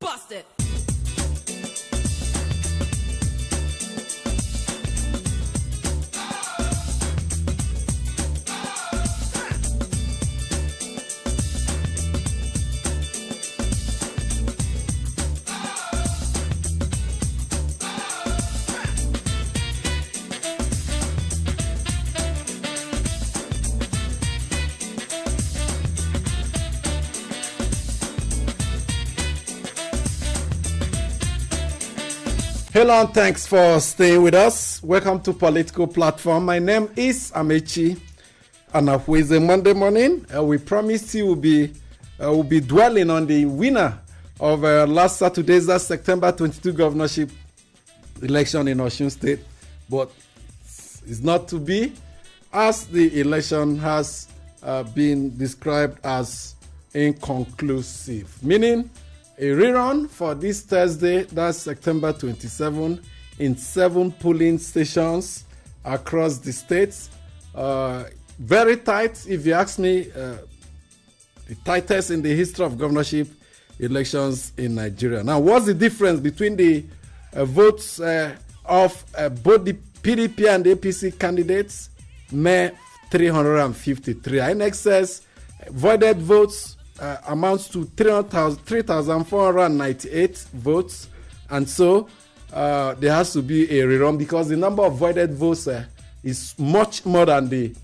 Bust it. Hello and thanks for staying with us. Welcome to Political Platform. My name is Amechi Anahweze. Monday morning, we promised you we'll be dwelling on the winner of last Saturday's September 22 governorship election in Osun State, but it's not to be, as the election has been described as inconclusive, meaning a rerun for this Thursday, that's September 27, in 7 polling stations across the states. Very tight, if you ask me, the tightest in the history of governorship elections in Nigeria. Now, what's the difference between the votes of both the PDP and the APC candidates? Mere 353. INEC says voided votes amounts to 3,498 votes, and so there has to be a rerun because the number of voided votes is much more than the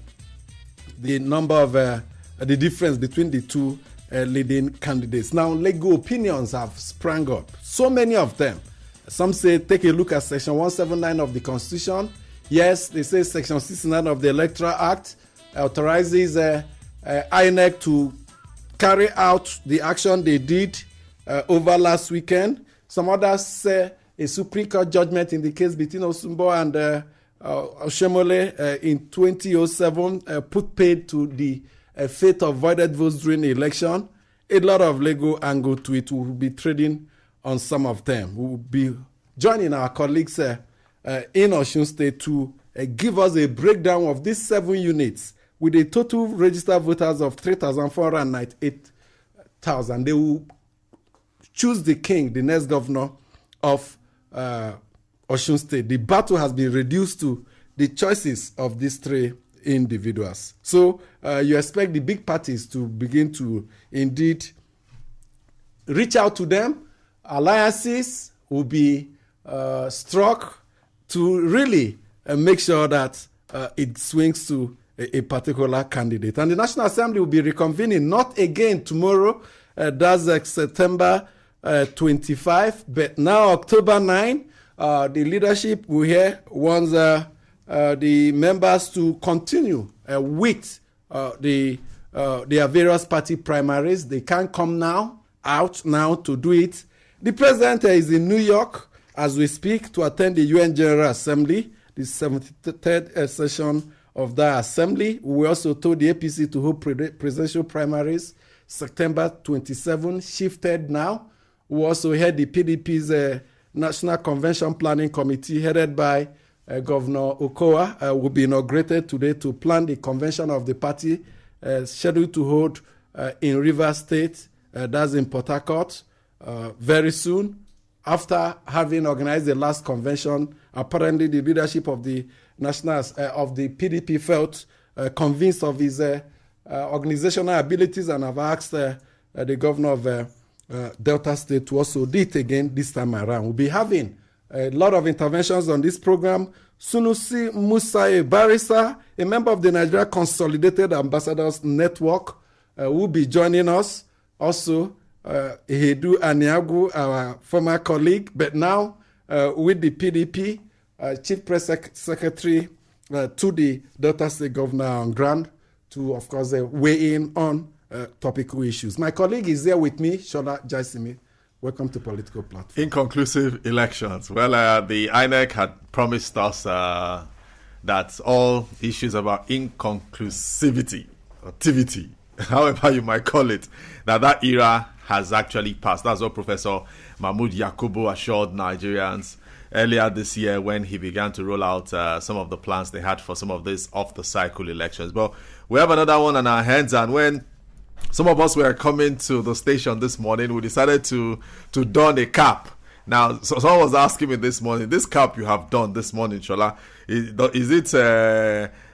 number of the difference between the two leading candidates. Now, legal opinions have sprang up, so many of them. Some say take a look at Section 179 of the Constitution. Yes, they say Section 69 of the Electoral Act authorizes INEC to carry out the action they did over last weekend. Some others say a Supreme Court judgment in the case between Osumbo and Oshemole in 2007 put paid to the fate of voided votes during the election. A lot of legal angle to it. We will be trading on some of them. We will be joining our colleagues in Osun State to give us a breakdown of these 7 units with a total registered voters of 3,498,000. They will choose the king, the next governor of Osun State. The battle has been reduced to the choices of these 3 individuals. So you expect the big parties to begin to indeed reach out to them. Alliances will be struck to really make sure that it swings to a particular candidate. And the National Assembly will be reconvening, not again tomorrow, that's September 25, but now October 9. The leadership will here wants the members to continue with their various party primaries. They can't come out now to do it. The president is in New York as we speak to attend the UN General Assembly, the 73rd session of that assembly. We also told the APC to hold presidential primaries September 27, shifted now. We also had the PDP's National Convention Planning Committee headed by Governor Okowa will be inaugurated today to plan the convention of the party scheduled to hold in Rivers State, that's in Port Harcourt, very soon. After having organized the last convention, apparently the leadership of the of the PDP felt convinced of his organizational abilities and have asked the governor of Delta State to also do it again this time around. We'll be having a lot of interventions on this program. Sunusi Musa Barrister, a member of the Nigeria Consolidated Ambassadors Network, will be joining us. Also, Hedu Aniagu, our former colleague, but now with the PDP, Chief Press Secretary to the Delta State Governor on ground to, of course, weigh in on topical issues. My colleague is there with me, Shola Jaisimi. Welcome to Political Platform. Inconclusive elections. Well, the INEC had promised us that all issues about inconclusivity, or TVT, however you might call it, that era has actually passed. That's what Professor Mahmoud Yakubu assured Nigerians earlier this year when he began to roll out some of the plans they had for some of these off-the-cycle elections. But we have another one on our hands, and when some of us were coming to the station this morning. We decided to don a cap. Now, so someone was asking me this morning, this cap you have done this morning, Shola, is it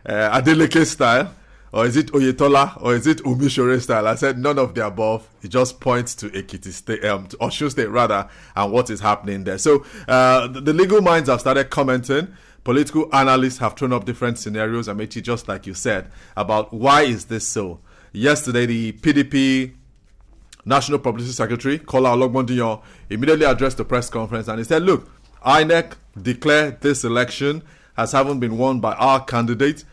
Adeleke style, or is it Oyetola, or is it Umishore style? I said none of the above. It just points to Ekiti State, to Osun State rather, and what is happening there. So the legal minds have started commenting. Political analysts have thrown up different scenarios, Amechi, just like you said, about why is this so. Yesterday, the PDP National Publicity Secretary, Kola Ologbondiyan, immediately addressed the press conference and he said, look, INEC declared this election as having been won by our candidate,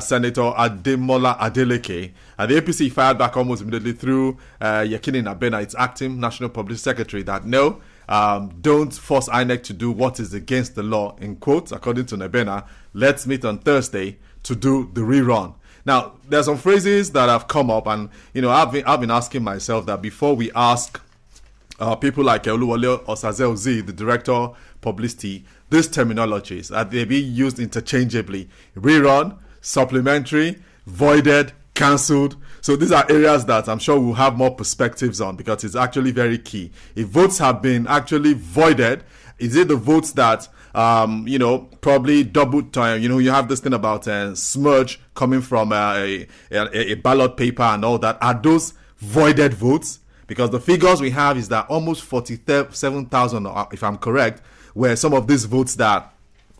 Senator Ademola Adeleke. And the APC fired back almost immediately through Yekini Nabena, its acting National Publicity Secretary, that no, don't force INEC to do what is against the law, in quotes, according to Nabena. Let's meet on Thursday to do the rerun. Now, there's some phrases that have come up, and I've been asking myself that before we ask people like Oluwole Osaze-Ozi, the director publicity, these terminologies, are they being used interchangeably? Rerun, supplementary, voided, cancelled. So these are areas that I'm sure we'll have more perspectives on, because it's actually very key. If votes have been actually voided, is it the votes that probably double time? You have this thing about smudge coming from a ballot paper and all that. Are those voided votes? Because the figures we have is that almost 47,000, if I'm correct, were some of these votes that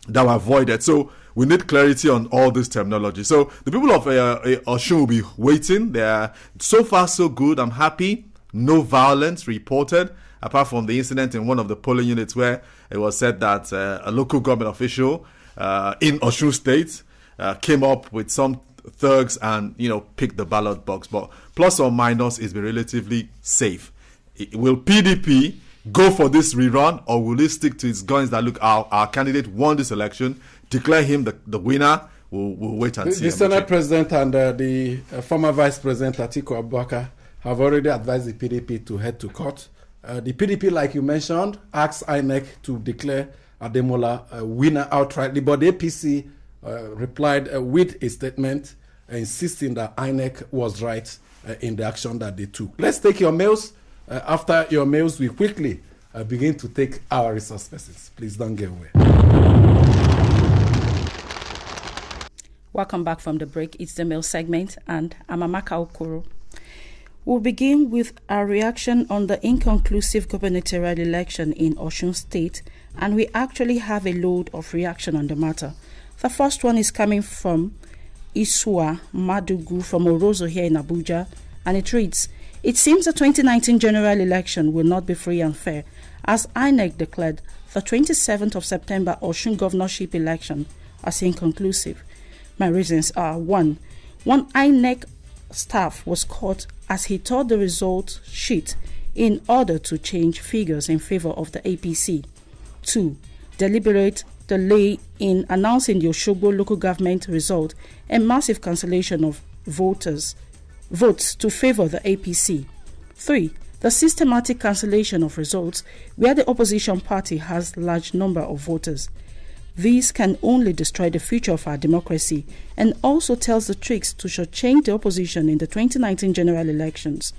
were voided. So we need clarity on all this terminology. So the people of Osun will be waiting. They're so far so good. I'm happy. No violence reported, apart from the incident in one of the polling units where it was said that a local government official in Osun State came up with some thugs and picked the ballot box. But plus or minus is be relatively safe. Will PDP go for this rerun, or will it stick to its guns that look, our candidate won this election, declare him the winner? We'll wait and see. The Senate President and the former Vice President Atiku Abubakar have already advised the PDP to head to court. The PDP, like you mentioned, asked INEC to declare Ademola a winner outrightly, but the APC replied with a statement insisting that INEC was right in the action that they took. Let's take your mails. After your mails, we quickly begin to take our resource persons. Please don't get away. Welcome back from the break. It's the mail segment, and I'm Amaka Okoro. We'll begin with our reaction on the inconclusive gubernatorial election in Osun State, and we actually have a load of reaction on the matter. The first one is coming from Isua Madugu from Orozo here in Abuja, and it reads, it seems the 2019 general election will not be free and fair, as INEC declared the 27th of September Osun governorship election as inconclusive. My reasons are: one INEC staff was caught as he tore the result sheet in order to change figures in favor of the APC. 2. Deliberate delay in announcing the Osogbo local government result and massive cancellation of votes to favor the APC. 3. The systematic cancellation of results where the opposition party has large number of voters. These can only destroy the future of our democracy and also tells the tricks to shortchange the opposition in the 2019 general elections.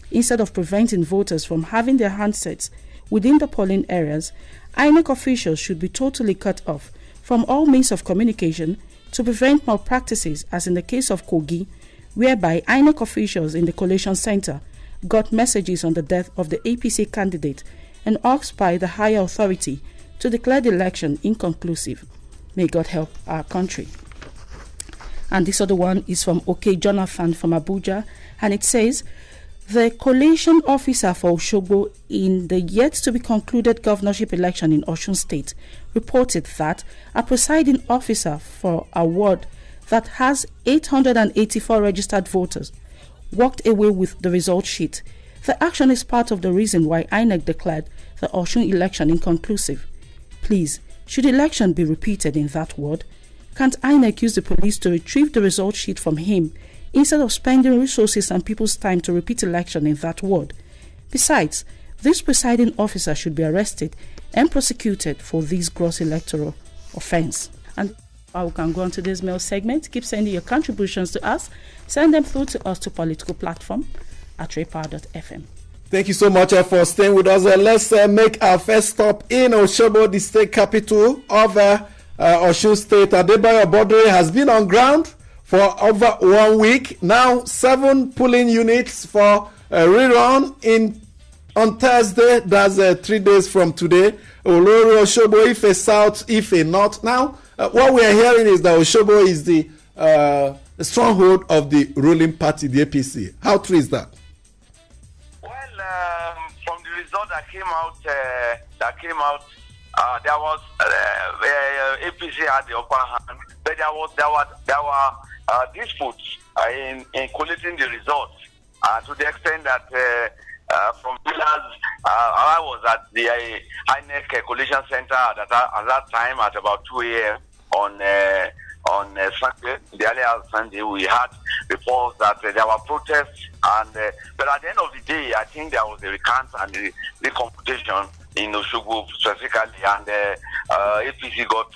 Instead of preventing voters from having their handsets within the polling areas, INEC officials should be totally cut off from all means of communication to prevent malpractices, as in the case of Kogi, whereby INEC officials in the collation center got messages on the death of the APC candidate and asked by the higher authority to declare the election inconclusive. May God help our country. And this other one is from OK Jonathan from Abuja, and it says, the collation officer for Osogbo in the yet-to-be-concluded governorship election in Osun State reported that a presiding officer for a ward that has 884 registered voters walked away with the result sheet. The action is part of the reason why INEC declared the Osun election inconclusive. Please, should election be repeated in that ward, can't INEC use the police to retrieve the result sheet from him instead of spending resources and people's time to repeat election in that ward? Besides, this presiding officer should be arrested and prosecuted for this gross electoral offense. And we can go on to this mail segment. Keep sending your contributions to us. Send them through to us to Political Platform @raypower.fm. Thank you so much for staying with us. Let's make our first stop in Osogbo, the state capital of Osun State. Adebayo Bodre has been on ground for over 1 week. Now 7 polling units for rerun on Thursday. That's 3 days from today. Olori, Osogbo, Ife South, Ife North. Now, what we are hearing is that Osogbo is the stronghold of the ruling party, the APC. How true is that? From the result that came out, there was APC had the upper hand, but there were disputes in collating the results to the extent that from pillars, I was at the INEC Coalition Center at that time at about 2 a.m. on Sunday, the earlier Sunday. We had reports that there were protests, but at the end of the day, I think there was a recount and the computation in Osogbo specifically, and APC got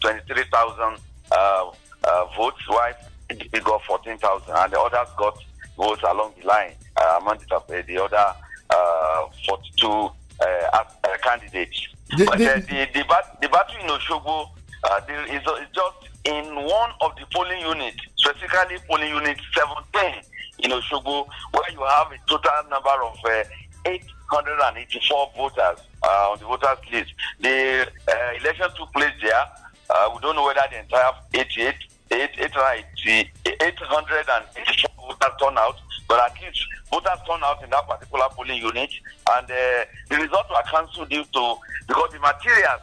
23,000 votes, while PDP got 14,000, and the others got votes along the line among the other 42 candidates. The battle in Osogbo is just in one of the polling units, specifically polling unit 17 in Osogbo, where you have a total number of 884 voters on the voters list. The election took place there. We don't know whether the entire 884 voters turned out, but at least voters turned out in that particular polling unit, and the results were cancelled because the materials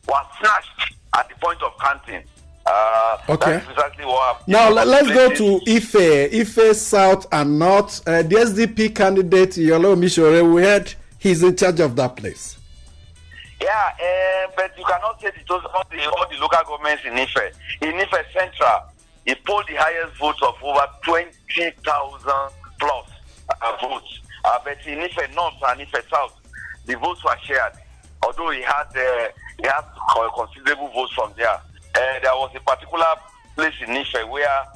were snatched at the point of counting. Okay. That's exactly what happened. Now let's go to Ife South and North. The SDP candidate Yolo Mishore, we heard he's in charge of that place. Yeah, but you cannot say all the local governments in Ife. In Ife Central, he polled the highest votes of over 20,000 plus votes. But in Ife North and Ife South, the votes were shared. Although he had considerable votes from there. There was a particular place in Ife where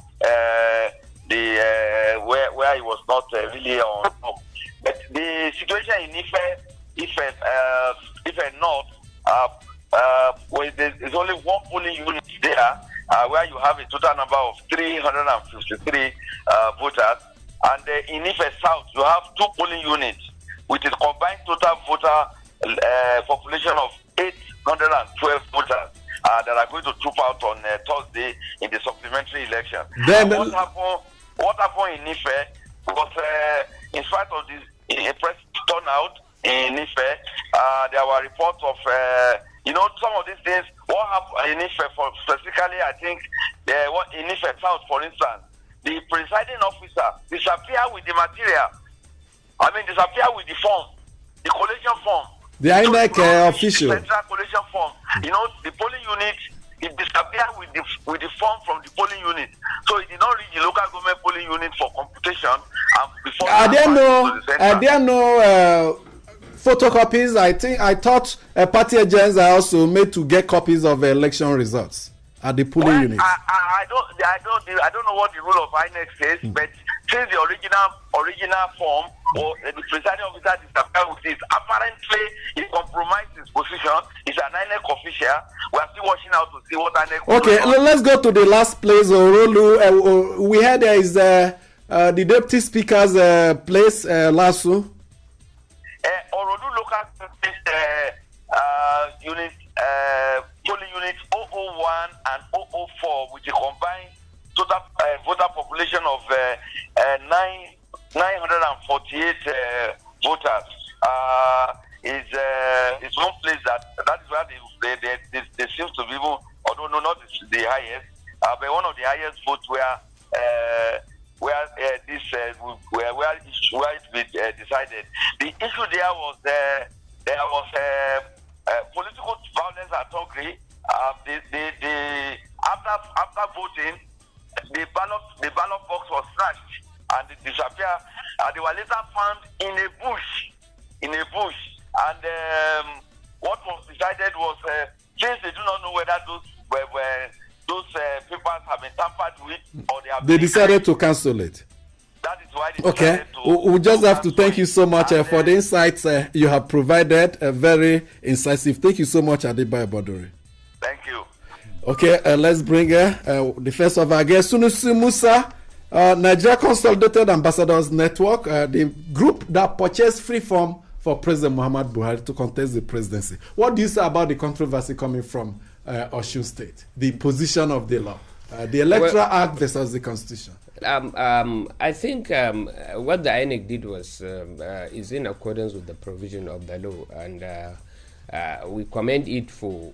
where he was not really on top. But the situation in Ife North, there's only one polling unit there, where you have a total number of 353 voters, and in Ife South you have 2 polling units with a combined total voter population of 812 voters. That are going to troop out on Thursday in the supplementary election. Then what happened in Ife was, in spite of this press turnout in Ife, there were reports of, some of these things. What happened in Ife, specifically, I think, in Ife South, for instance, the presiding officer disappeared with the material. Disappeared with the form, the collation form. The INEC official. Central collation form. The polling unit, it disappeared with the form from the polling unit. So it did not reach the local government polling unit for computation. Before Are there no photocopies? I thought party agents are also made to get copies of election results at the polling unit. I don't know what the rule of INEC says, but since the original form, or the presiding officer disappeared with it, apparently he compromised his position. He's an INEC official. We are still watching out to see what INEC. Okay, let's go to the last place, Orolu. We heard there is the deputy speaker's place, Lasso. Orolu local unit, polling unit 001 and 004, with a combined total voter population of 948 voters. Is one place that is where they seem to be, although not the highest, but one of the highest votes where it be decided. The issue there was political violence at Togri. After voting, the ballot box was snatched and it disappeared. They were later found in a bush. And what was decided was, since they do not know whether those papers have been tampered with, or they decided to cancel it. That is why they Okay, decided to... we just have to thank you so much for the insights you have provided. Very incisive. Thank you so much, Adebayo Bodori. Thank you. Okay, let's bring the first of our guests, Sunusi Musa, Nigeria Consolidated Ambassadors Network, the group that purchased free form for President Muhammad Buhari to contest the presidency. What do you say about the controversy coming from Osun State, the position of the law, the Electoral Act versus the Constitution? I think what the INEC did was is in accordance with the provision of the law, and we commend it for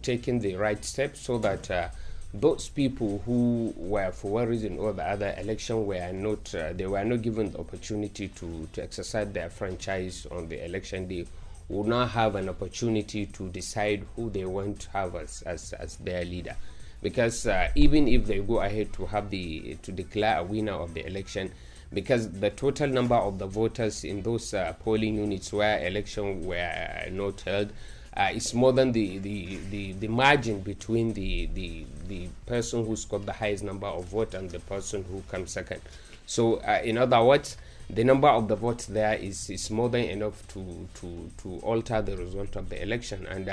taking the right steps so that those people who were, for one reason or the other, election were not they were not given the opportunity to exercise their franchise on the election day will now have an opportunity to decide who they want to have as their leader. Because even if they go ahead to have to declare a winner of the election, because the total number of the voters in those polling units where elections were not held is more than the margin between the person who scored the highest number of votes and the person who comes second. So in other words, the number of the votes there is more than enough to alter the result of the election, and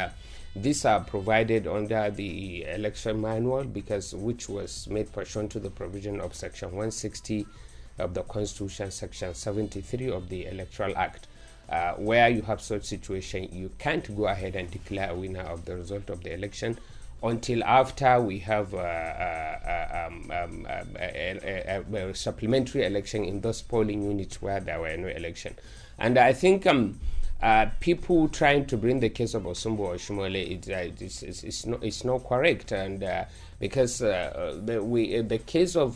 these are provided under the election manual, which was made pursuant to the provision of Section 160 of the Constitution, Section 73 of the Electoral Act. Where you have such situation, you can't go ahead and declare a winner of the result of the election until after we have a supplementary election in those polling units where there were no election. And I think people trying to bring the case of Osumbo or Shumole, it's not correct, and because the case of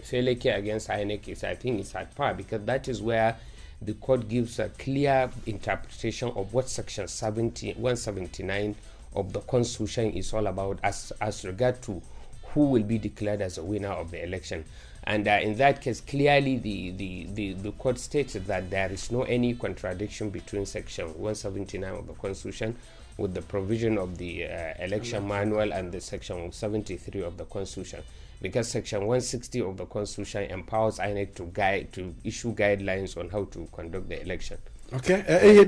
Feleke against INEC I think it's at par, because that is where the court gives a clear interpretation of what Section 179 of the Constitution is all about as regard to who will be declared as a winner of the election. And in that case, clearly the court stated that there is no any contradiction between Section 179 of the Constitution with the provision of the election manual and the Section 73 of the Constitution, because Section 160 of the Constitution empowers INEC to issue guidelines on how to conduct the election. Okay,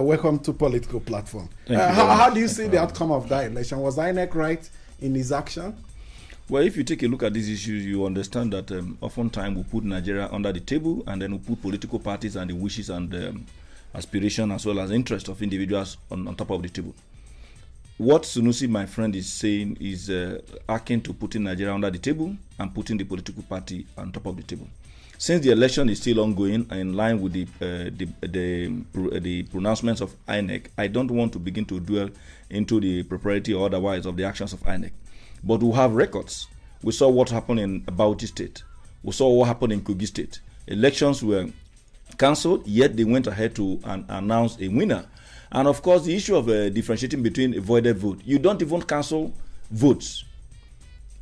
welcome to Political Platform. How do you see the outcome of that election? Was INEC right in his action? Well, if you take a look at these issues, you understand that oftentimes we put Nigeria under the table, and then we put political parties and the wishes and aspiration as well as interest of individuals on top of the table. What Sunusi, my friend, is saying is akin to putting Nigeria under the table and putting the political party on top of the table. Since the election is still ongoing, in line with the pronouncements of INEC, I don't want to begin to dwell into the propriety or otherwise of the actions of INEC. But we have records. We saw what happened in Bauchi State. We saw what happened in Kogi State. Elections were cancelled, yet they went ahead to announce a winner. And of course, the issue of differentiating between a voided vote. You don't even cancel votes.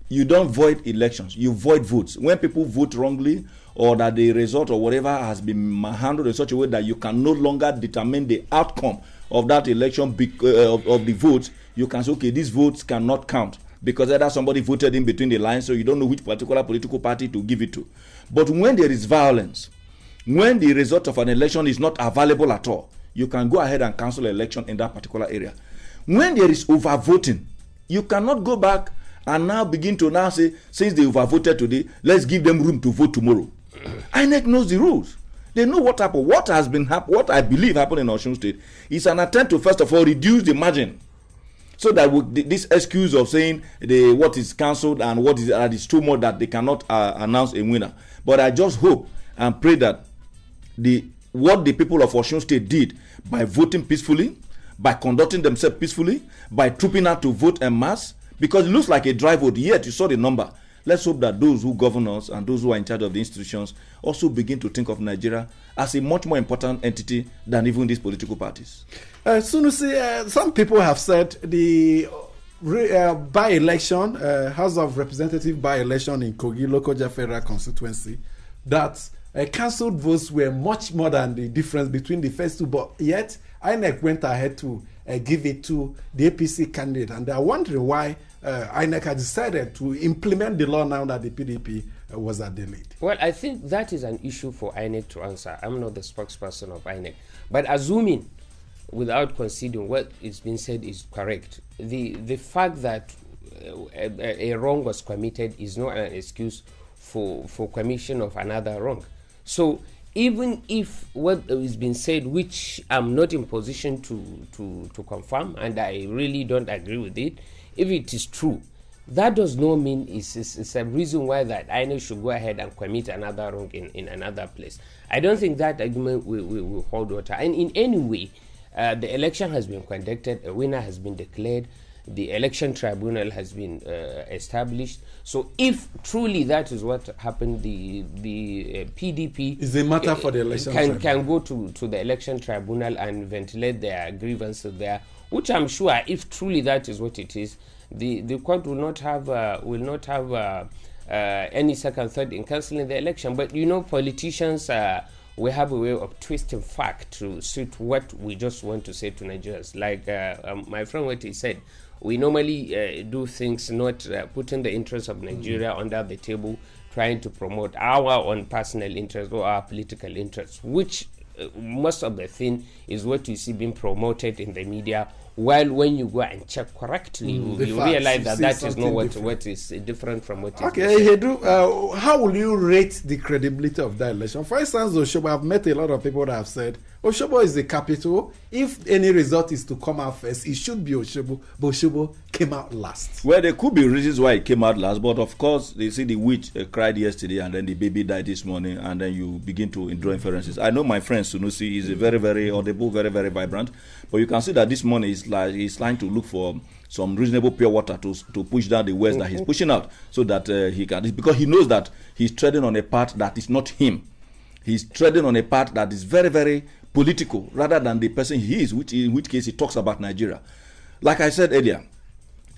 You don't void elections. You void votes. When people vote wrongly, or that the result or whatever has been handled in such a way that you can no longer determine the outcome of that election of the votes, you can say, okay, these votes cannot count, because either somebody voted in between the lines, so you don't know which particular political party to give it to. But when there is violence, when the result of an election is not available at all, you can go ahead and cancel an election in that particular area. When there is overvoting, you cannot go back and now begin to now say, since they overvoted today, let's give them room to vote tomorrow. INEC knows the rules. They know what happened. What has been what I believe happened in Osun State is an attempt to first of all reduce the margin, so that with this excuse of saying what is cancelled and what is too much that they cannot announce a winner. But I just hope and pray that what the people of Osun State did by voting peacefully, by conducting themselves peacefully, by trooping out to vote en masse, because it looks like a dry vote, yet you saw the number. Let's hope that those who govern us and those who are in charge of the institutions also begin to think of Nigeria as a much more important entity than even these political parties. Sunusi, some people have said the by-election, House of Representatives by-election in Kogi local federal constituency, that cancelled votes were much more than the difference between the first two, but yet INEC went ahead to give it to the APC candidate, and they're wondering why INEC has decided to implement the law now that the PDP was at the lead? Well, I think that is an issue for INEC to answer. I'm not the spokesperson of INEC. But assuming, without conceding what is being said is correct, the fact that a wrong was committed is not an excuse for commission of another wrong. So even if what is being said, which I'm not in position to confirm, and I really don't agree with it, if it is true, that does not mean it's a reason why that INEC should go ahead and commit another wrong in another place. I don't think that argument will hold water. And in any way, the election has been conducted, a winner has been declared, the election tribunal has been established. So if truly that is what happened, the PDP is a matter for the election can go to the election tribunal and ventilate their grievances there, which I'm sure, if truly that is what it is, the court will not have any second thought in cancelling the election. But you know, politicians, we have a way of twisting fact to suit what we just want to say to Nigerians. Like my friend what he said, we normally do things not putting the interests of Nigeria under the table, trying to promote our own personal interests or our political interests, which most of the thing is what you see being promoted in the media. While when you go and check correctly, you realize that is not what is different from what is. Okay, Hedu, how will you rate the credibility of that election? For instance, Oshobo, I've met a lot of people that have said Oshobo is the capital. If any result is to come out first, it should be Oshobo, but Oshobo came out last. Well, there could be reasons why it came out last, but of course, they see the witch cried yesterday and then the baby died this morning, and then you begin to draw inferences. I know my friend Sunusi is a very, very audible, very, very vibrant, but you can see that this morning he's trying to look for some reasonable pure water to push down the words that he's pushing out, so that he can, because he knows that he's treading on a path that is not him. He's treading on a path that is very, very political rather than the person he is, in which case he talks about Nigeria. Like I said earlier,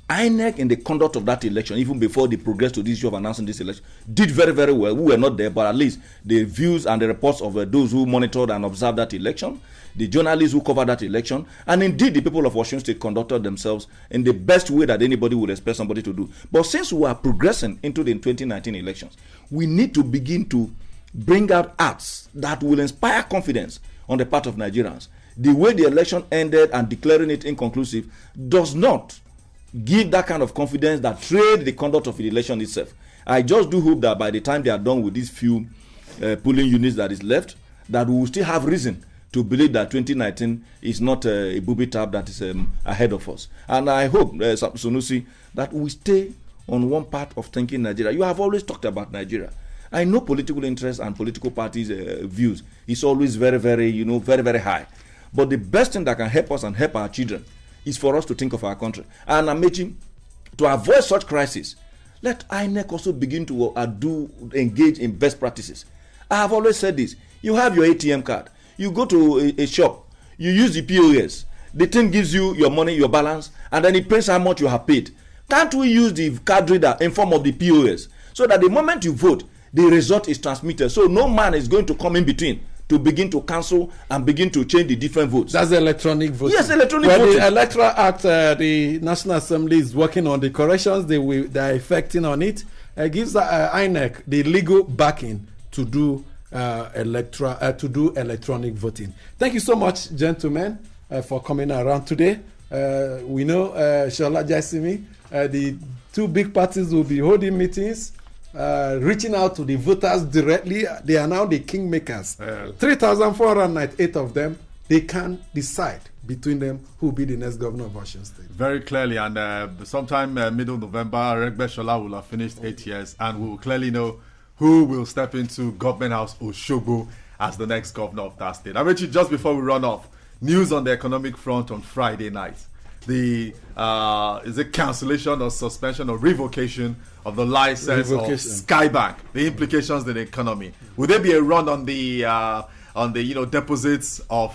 INEC in the conduct of that election, even before they progressed to this issue of announcing this election, did very, very well. We were not there, but at least the views and the reports of those who monitored and observed that election, the journalists who covered that election, and indeed the people of Osun State conducted themselves in the best way that anybody would expect somebody to do. But since we are progressing into the 2019 elections, we need to begin to bring out acts that will inspire confidence on the part of Nigerians. The way the election ended and declaring it inconclusive does not give that kind of confidence that trade the conduct of the election itself. I just do hope that by the time they are done with these few polling units that is left, that we will still have reason to believe that 2019 is not a booby trap that is ahead of us. And I hope, Sunusi, that we stay on one part of thinking Nigeria. You have always talked about Nigeria. I know political interests and political parties' views is always very, very, very, very high. But the best thing that can help us and help our children is for us to think of our country. And I'm making, to avoid such crisis, let INEC also begin to engage in best practices. I have always said this. You have your ATM card. You go to a shop. You use the POS. The thing gives you your money, your balance, and then it prints how much you have paid. Can't we use the card reader in form of the POS so that the moment you vote, the result is transmitted, so no man is going to come in between to begin to cancel and begin to change the different votes? That's electronic voting. Yes, electronic voting. The Electoral Act, the National Assembly is working on the corrections they are effecting on it. It gives INEC the legal backing to do electronic voting. Thank you so much, gentlemen, for coming around today. We know, Shola Jaisimi, the two big parties will be holding meetings, reaching out to the voters directly. They are now the kingmakers. 3,498 of them. They can decide between them who will be the next governor of Osun State. Very clearly, and sometime middle November, Regbe Shola will have finished 8 years, and we will clearly know who will step into Government House Osogbo as the next governor of that state. I bet you, just before we run off, news on the economic front on Friday night. The is it cancellation or suspension or revocation of the license of Skybank, the implications in the economy. Will there be a run on the deposits of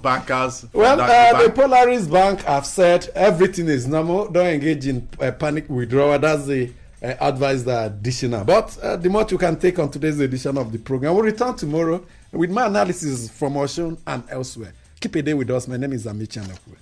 bankers? Well, the Polaris Bank have said everything is normal. Don't engage in panic withdrawal. That's the advice that additional. But the much you can take on today's edition of the program. We'll return tomorrow with my analysis from Osun and elsewhere. Keep a day with us. My name is Amici Anokwe.